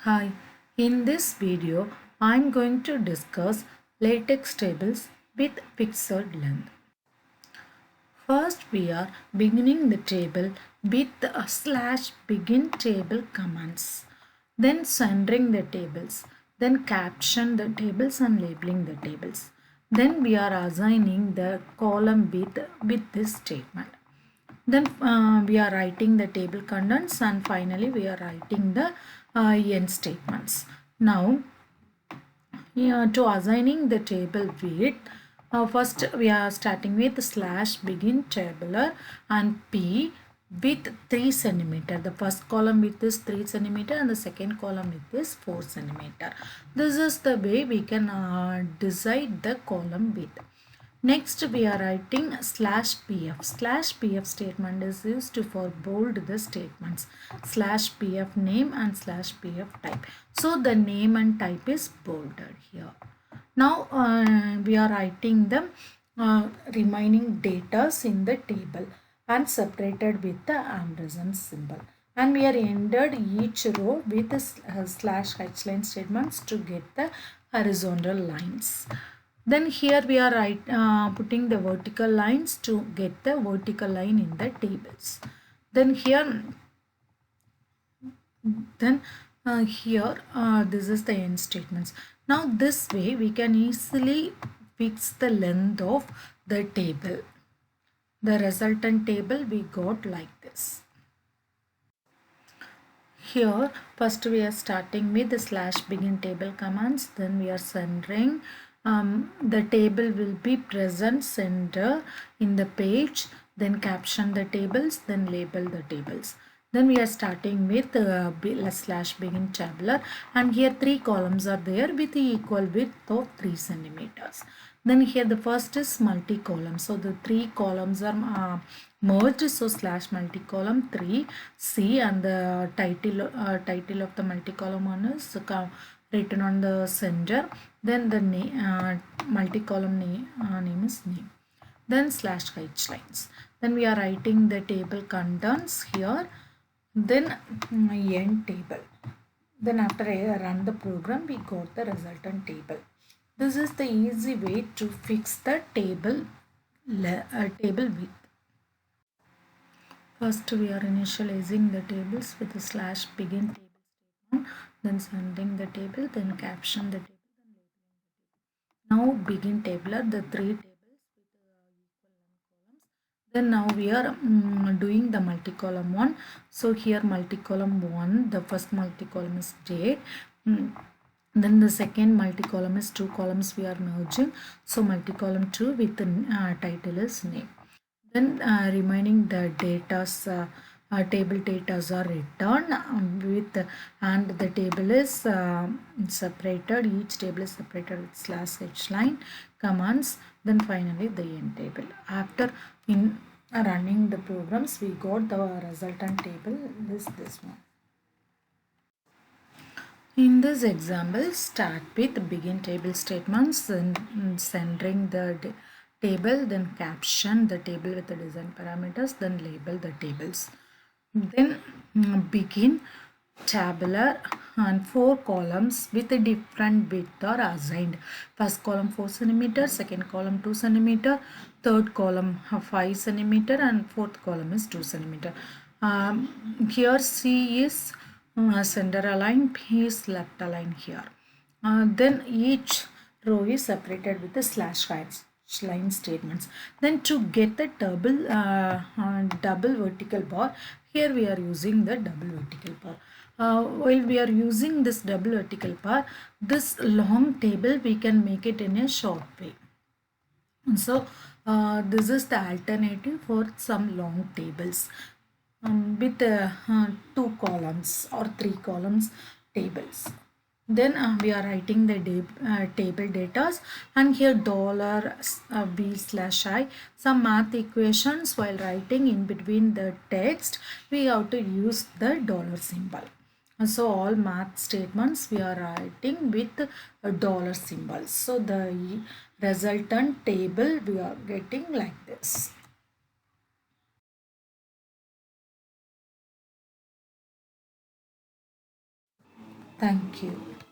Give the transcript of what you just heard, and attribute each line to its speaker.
Speaker 1: Hi, in this video I'm going to discuss latex tables with fixed length. First we are beginning the table with a slash begin table commands. Then centering the tables. Then caption the tables and labeling the tables. Then we are assigning the column with this statement. Then we are writing the table contents and finally we are writing the end statements. Now to assigning the table width, first we are starting with slash begin tabular and P with 3 centimeter. The first column width is 3 centimeter and the second column width is 4 centimeter. This is the way we can decide the column width. Next we are writing slash pf. Slash pf statement is used for bold the statements. Slash pf name and slash pf type. So the name and type is bolded here. Now we are writing the remaining data in the table and separated with the ampersand symbol. And we are ended each row with a slash h-line statements to get the horizontal lines. Then here we are putting the vertical lines to get the vertical line in the tables. Then here this is the end statements. Now this way we can easily fix the length of the table. The resultant table we got like this. Here first we are starting with the slash begin table commands. Then we are centering. The table will be present center in the page. Then caption the tables. Then label the tables. Then we are starting with slash begin tabular, and here 3 columns are there with the equal width of 3 centimeters. Then here the first is multi-column. So the 3 columns are merged. So slash multi-column 3 C, and the title of the multi-column one is written on the center. Then the multi-column name is name. Then slash h lines. Then we are writing the table contents here. Then end table. Then after I run the program, we got the resultant table. This is the easy way to fix the table width. First we are initializing the tables with a slash begin table statement, then sending the table, then caption the table, then labeling the table. Now begin tabular, the 3 tables with equal length columns. Then now we are doing the multi-column one. So here multi-column 1, the first multi-column is date. Then the second multi-column is 2 columns we are merging. So multi-column 2 with the title is name. Then remaining the table datas are returned with, and the table is separated. Each table is separated with slash h line commands. Then finally the end table. After in running the programs, we got the resultant table is this one. In this example, start with begin table statements, then centering the table, then caption the table with the design parameters, then label the tables. Then begin tabular and 4 columns with a different width are assigned. First column 4 centimeter, second column 2 centimeter, third column 5 centimeter, and fourth column is 2 centimeter. Here C is center align, P is left align here. Then each row is separated with the slash line statements. Then to get the double vertical bar, here we are using the double vertical bar. While we are using this double vertical bar, this long table we can make it in a short way. So this is the alternative for some long tables with 2 columns or 3 columns tables. Then we are writing the table datas, and here $b/I, some math equations. While writing in between the text, we have to use the dollar symbol. So all math statements we are writing with a dollar symbol. So the resultant table we are getting like this. Thank you.